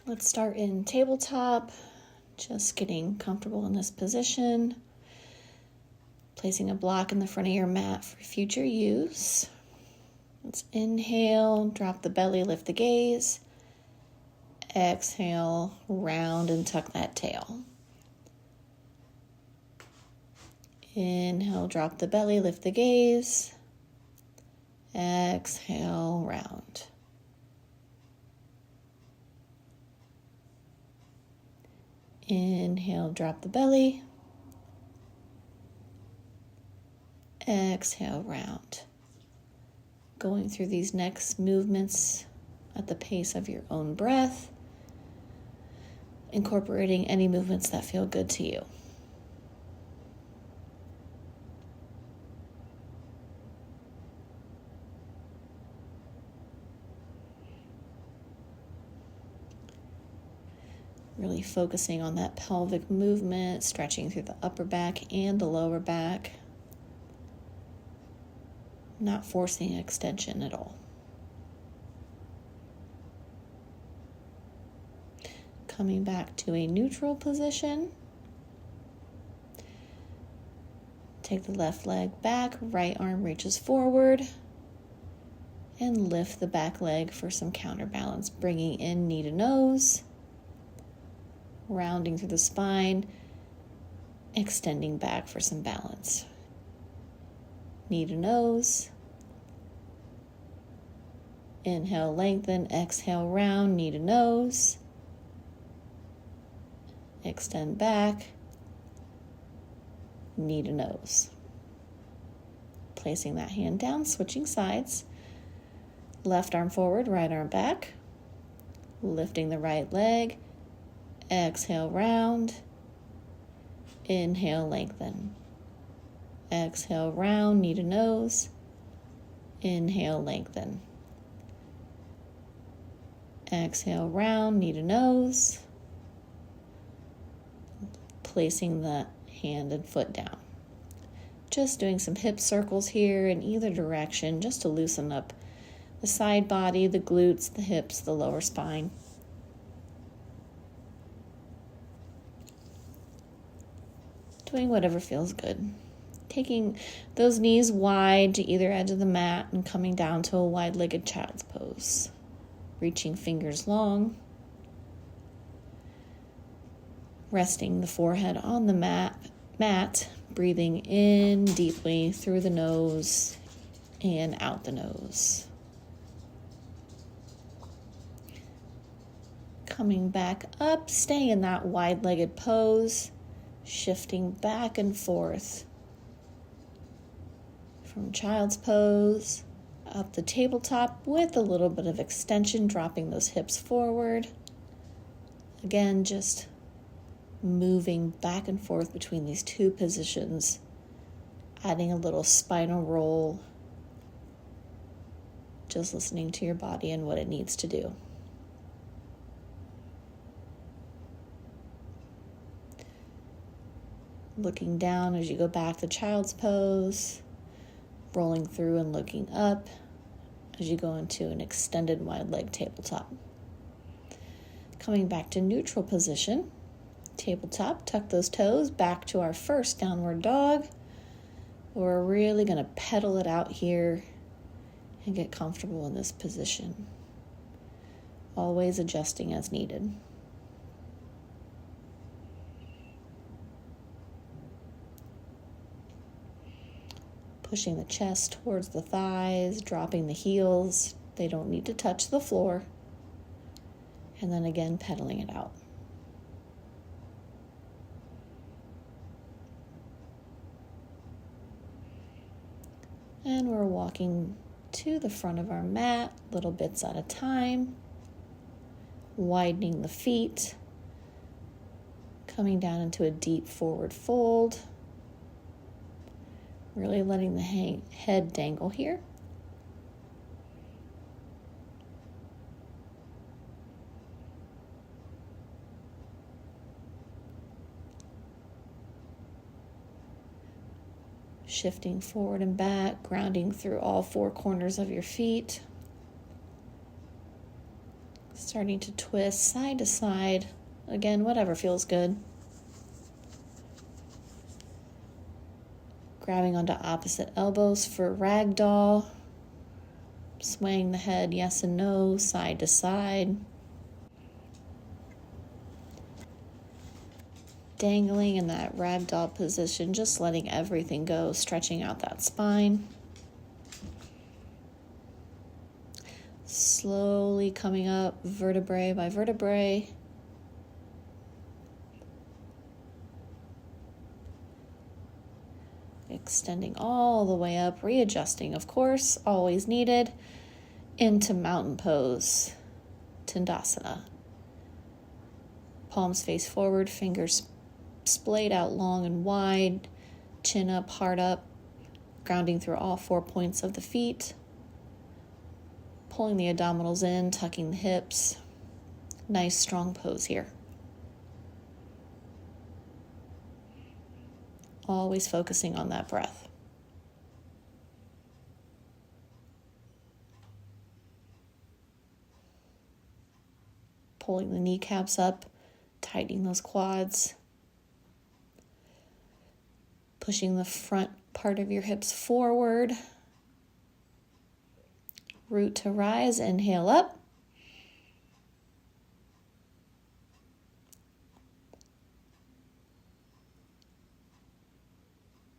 Let's start in tabletop, just getting comfortable in this position. Placing a block in the front of your mat for future use. Let's inhale, drop the belly, lift the gaze. Exhale, round and tuck that tail. Inhale, drop the belly, lift the gaze. Exhale, round. Inhale, drop the belly. Exhale, round. Going through these next movements at the pace of your own breath, incorporating any movements that feel good to you. Really focusing on that pelvic movement, stretching through the upper back and the lower back. Not forcing extension at all. Coming back to a neutral position. Take the left leg back, right arm reaches forward, and lift the back leg for some counterbalance, bringing in knee to nose, rounding through the spine, extending back for some balance. Knee to nose. Inhale, lengthen, exhale, round, knee to nose. Extend back, knee to nose. Placing that hand down, switching sides. Left arm forward, right arm back. Lifting the right leg. Exhale, round. Inhale, lengthen. Exhale, round, knee to nose. Inhale, lengthen. Exhale, round, knee to nose. Placing the hand and foot down. Just doing some hip circles here in either direction just to loosen up the side body, the glutes, the hips, the lower spine. Doing whatever feels good. Taking those knees wide to either edge of the mat and coming down to a wide-legged child's pose. Reaching fingers long. Resting the forehead on the mat, breathing in deeply through the nose and out the nose. Coming back up, staying in that wide-legged pose, shifting back and forth from child's pose up the tabletop with a little bit of extension, dropping those hips forward. Again, just moving back and forth between these two positions, adding a little spinal roll, just listening to your body and what it needs to do. Looking down as you go back to child's pose, rolling through and looking up as you go into an extended wide leg tabletop. Coming back to neutral position, tabletop, tuck those toes back to our first downward dog. We're really going to pedal it out here and get comfortable in this position. Always adjusting as needed. Pushing the chest towards the thighs, dropping the heels. They don't need to touch the floor. And then again, pedaling it out. And we're walking to the front of our mat, little bits at a time. Widening the feet. Coming down into a deep forward fold. Really letting the head dangle here. Shifting forward and back, grounding through all four corners of your feet. Starting to twist side to side. Again, whatever feels good. Grabbing onto opposite elbows for ragdoll. Swaying the head yes and no, side to side. Dangling in that ragdoll position, just letting everything go, stretching out that spine. Slowly coming up vertebrae by vertebrae. Extending all the way up, readjusting, of course, always needed, into mountain pose, Tandasana. Palms face forward, fingers splayed out long and wide, chin up, heart up, grounding through all 4 points of the feet. Pulling the abdominals in, tucking the hips. Nice strong pose here. Always focusing on that breath. Pulling the kneecaps up, tightening those quads. Pushing the front part of your hips forward. Root to rise, inhale up.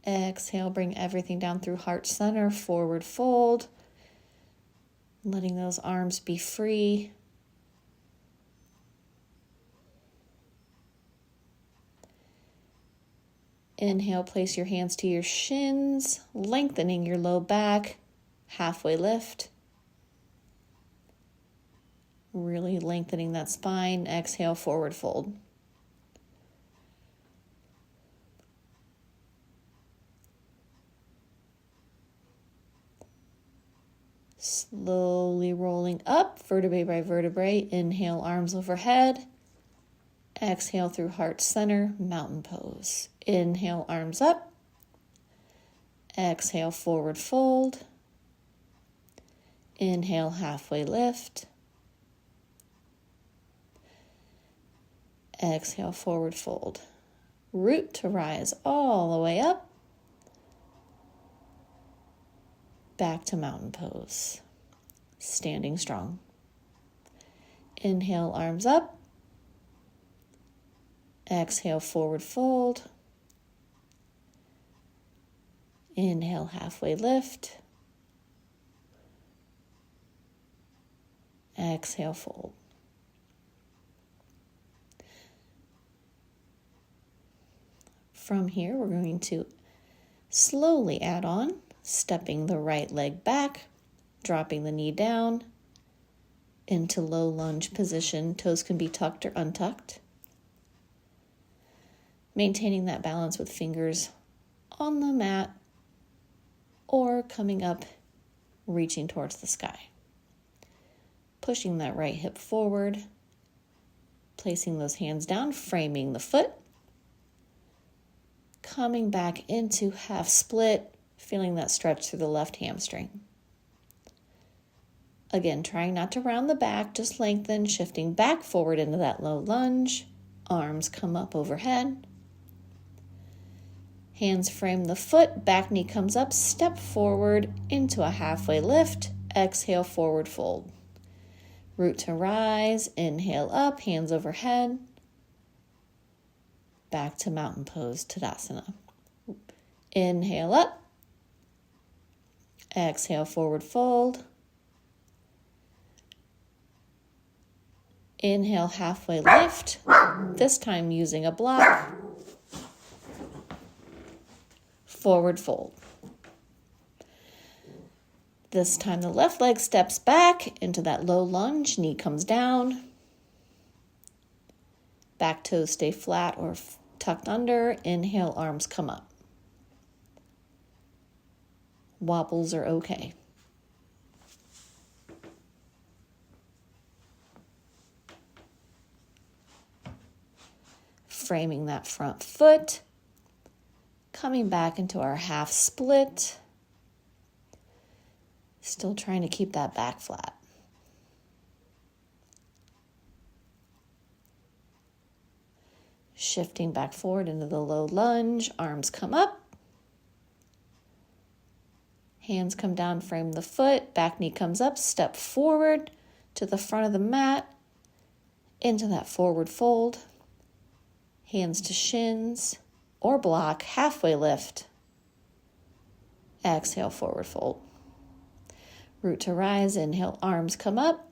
Exhale, bring everything down through heart center, forward fold. Letting those arms be free. Inhale, place your hands to your shins, lengthening your low back, halfway lift. Really lengthening that spine. Exhale, forward fold. Slowly rolling up, vertebrae by vertebrae. Inhale, arms overhead. Exhale through heart center, mountain pose. Inhale, arms up. Exhale, forward fold. Inhale, halfway lift. Exhale, forward fold. Root to rise all the way up. Back to mountain pose. Standing strong. Inhale, arms up. Exhale, forward fold. Inhale, halfway lift. Exhale, fold. From here, we're going to slowly add on, stepping the right leg back, dropping the knee down into low lunge position. Toes can be tucked or untucked. Maintaining that balance with fingers on the mat or coming up, reaching towards the sky. Pushing that right hip forward, placing those hands down, framing the foot. Coming back into half split, feeling that stretch through the left hamstring. Again, trying not to round the back, just lengthen, shifting back forward into that low lunge. Arms come up overhead. Hands frame the foot, back knee comes up, step forward into a halfway lift. Exhale, forward fold. Root to rise, inhale up, hands overhead. Back to mountain pose, Tadasana. Inhale up. Exhale, forward fold. Inhale, halfway lift. This time using a block. Forward fold. This time the left leg steps back into that low lunge. Knee comes down. Back toes stay flat or tucked under. Inhale, arms come up. Wobbles are okay. Framing that front foot. Coming back into our half split. Still trying to keep that back flat. Shifting back forward into the low lunge, arms come up. Hands come down, frame the foot, back knee comes up, step forward to the front of the mat, into that forward fold. Hands to shins or block, halfway lift. Exhale, forward fold. Root to rise, inhale, arms come up.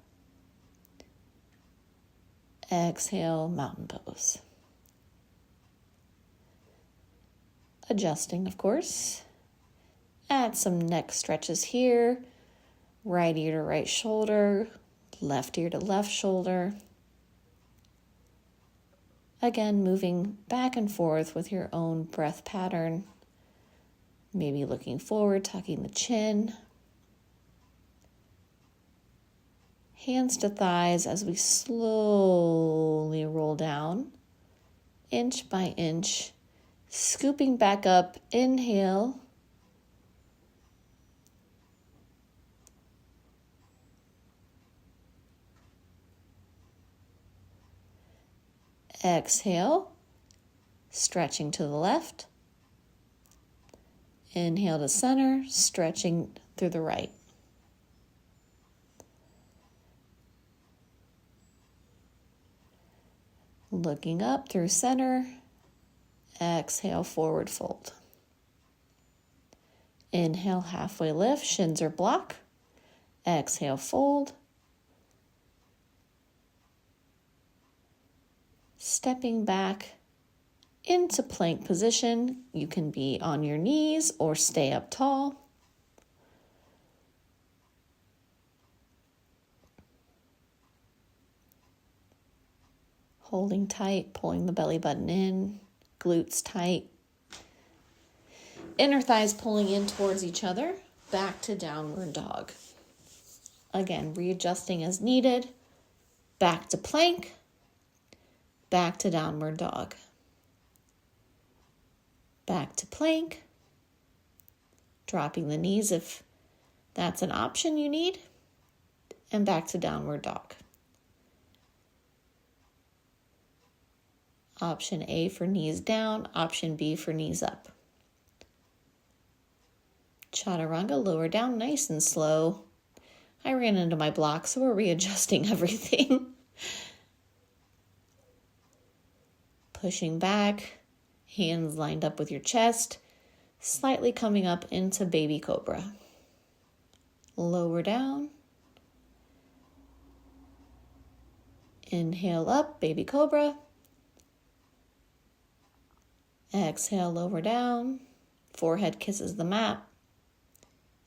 Exhale, mountain pose. Adjusting, of course. Add some neck stretches here. Right ear to right shoulder, left ear to left shoulder. Again, moving back and forth with your own breath pattern. Maybe looking forward, tucking the chin. Hands to thighs as we slowly roll down, inch by inch, scooping back up. Inhale. Exhale, stretching to the left. Inhale to center, stretching through the right. Looking up through center. Exhale, forward fold. Inhale, halfway lift, shins or block. Exhale, fold. Stepping back into plank position. You can be on your knees or stay up tall. Holding tight, pulling the belly button in, glutes tight. Inner thighs pulling in towards each other. Back to downward dog. Again, readjusting as needed. Back to plank. Back to downward dog. Back to plank. Dropping the knees if that's an option you need. And back to downward dog. Option A for knees down, option B for knees up. Chaturanga, lower down, nice and slow. I ran into my block, so we're readjusting everything. Pushing back, hands lined up with your chest, slightly coming up into baby cobra. Lower down. Inhale up, baby cobra. Exhale, lower down. Forehead kisses the mat.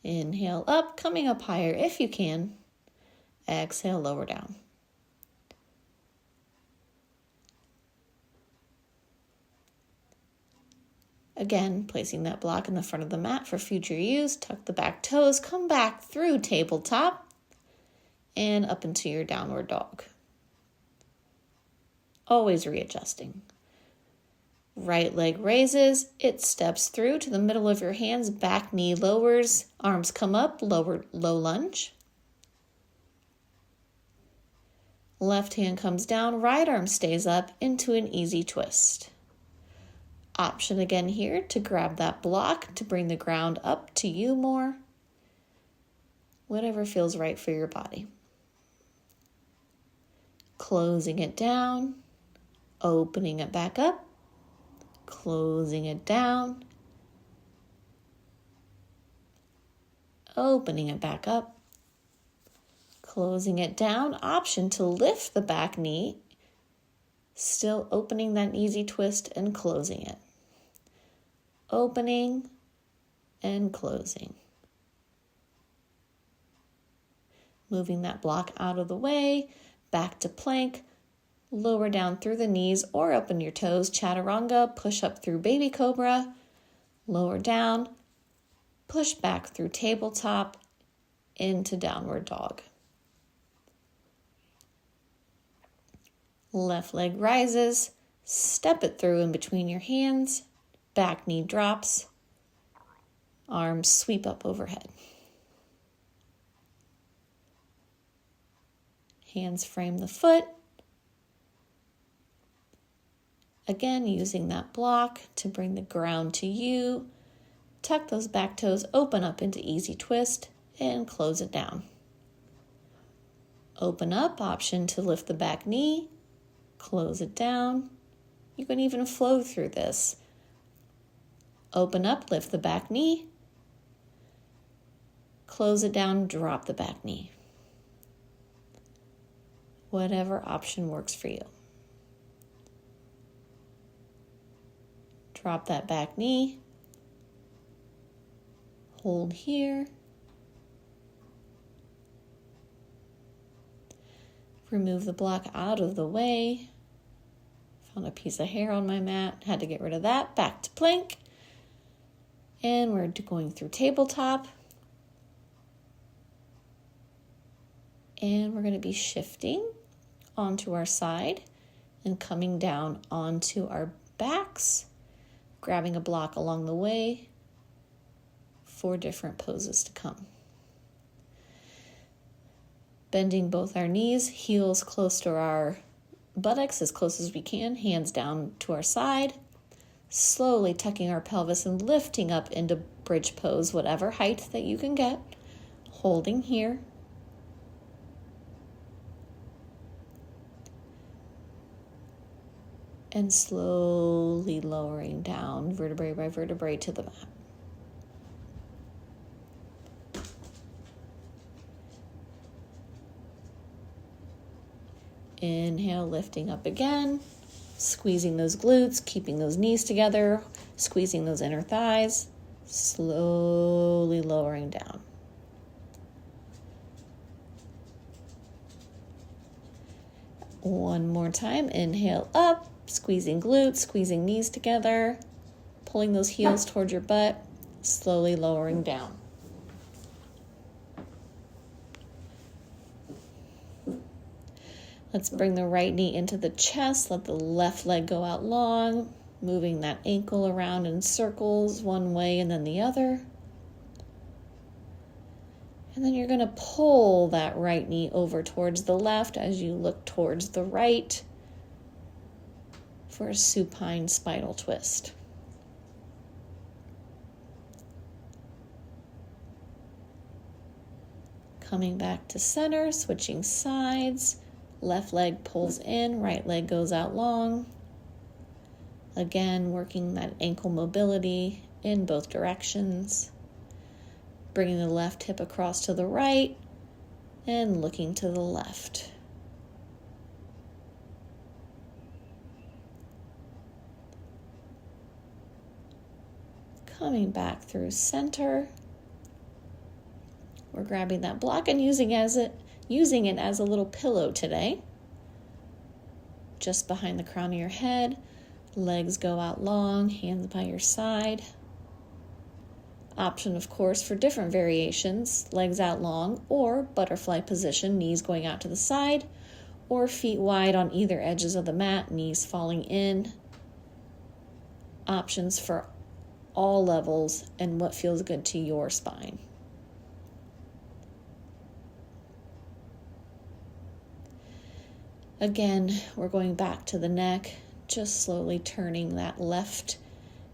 Inhale up, coming up higher if you can. Exhale, lower down. Again, placing that block in the front of the mat for future use. Tuck the back toes, come back through tabletop and up into your downward dog. Always readjusting. Right leg raises, it steps through to the middle of your hands, back knee lowers, arms come up, low lunge. Left hand comes down, right arm stays up into an easy twist. Option again here to grab that block to bring the ground up to you more. Whatever feels right for your body. Closing it down, opening it back up. Closing it down, opening it back up, closing it down. Option to lift the back knee, still opening that easy twist and closing it. Opening and closing. Moving that block out of the way, back to plank. Lower down through the knees or up in your toes. Chaturanga, push up through baby cobra. Lower down, push back through tabletop into downward dog. Left leg rises, step it through in between your hands. Back knee drops, arms sweep up overhead. Hands frame the foot. Again, using that block to bring the ground to you. Tuck those back toes, open up into easy twist, and close it down. Open up, option to lift the back knee, close it down. You can even flow through this. Open up, lift the back knee, close it down, drop the back knee. Whatever option works for you. Drop that back knee. Hold here. Remove the block out of the way. Found a piece of hair on my mat. Had to get rid of that. Back to plank. And we're going through tabletop. And we're going to be shifting onto our side and coming down onto our backs, grabbing a block along the way. 4 different poses to come. Bending both our knees, heels close to our buttocks as close as we can, hands down to our side. Slowly tucking our pelvis and lifting up into bridge pose, whatever height that you can get. Holding here. And slowly lowering down vertebrae by vertebrae to the mat. Inhale, lifting up again, squeezing those glutes, keeping those knees together, squeezing those inner thighs, slowly lowering down. One more time, inhale up, squeezing glutes, squeezing knees together, pulling those heels towards your butt, slowly lowering down. Let's bring the right knee into the chest, let the left leg go out long, moving that ankle around in circles one way and then the other. And then you're going to pull that right knee over towards the left as you look towards the right for a supine spinal twist. Coming back to center, switching sides. Left leg pulls in, right leg goes out long. Again, working that ankle mobility in both directions. Bringing the left hip across to the right and looking to the left. Coming back through center. We're grabbing that block and using it as a little pillow today. Just behind the crown of your head. Legs go out long, hands by your side. Option, of course, for different variations. Legs out long or butterfly position, knees going out to the side, or feet wide on either edges of the mat, knees falling in. Options for all levels and what feels good to your spine. Again, we're going back to the neck, just slowly turning that left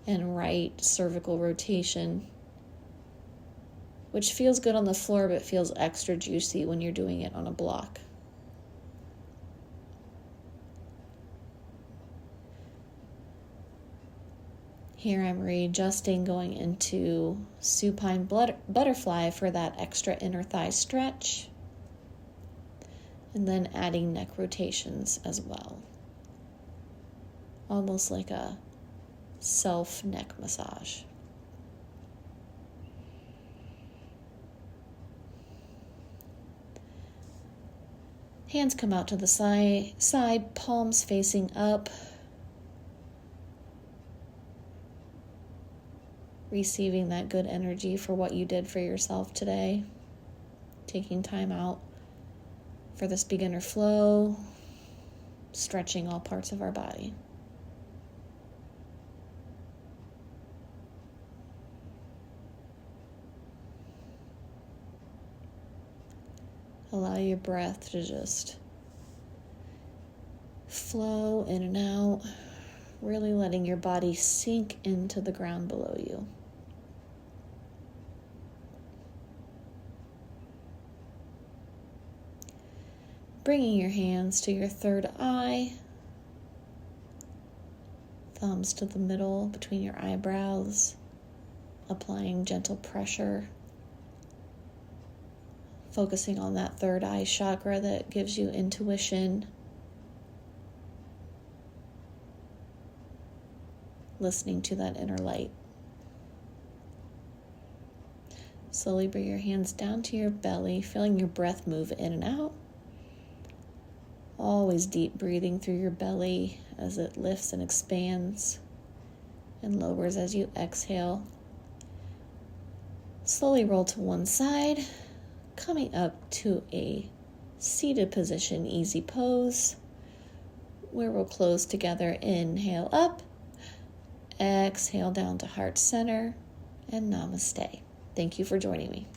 and right cervical rotation, which feels good on the floor but feels extra juicy when you're doing it on a block. Here I'm readjusting, going into supine butterfly for that extra inner thigh stretch. And then adding neck rotations as well. Almost like a self neck massage. Hands come out to the side, palms facing up. Receiving that good energy for what you did for yourself today. Taking time out for this beginner flow, stretching all parts of our body. Allow your breath to just flow in and out. really letting your body sink into the ground below you. Bringing your hands to your third eye, thumbs to the middle between your eyebrows, applying gentle pressure, focusing on that third eye chakra that gives you intuition, listening to that inner light. Slowly bring your hands down to your belly, feeling your breath move in and out. Always deep breathing through your belly as it lifts and expands and lowers as you exhale. Slowly roll to one side, coming up to a seated position, easy pose, where we'll close together. Inhale up, exhale down to heart center, and namaste. Thank you for joining me.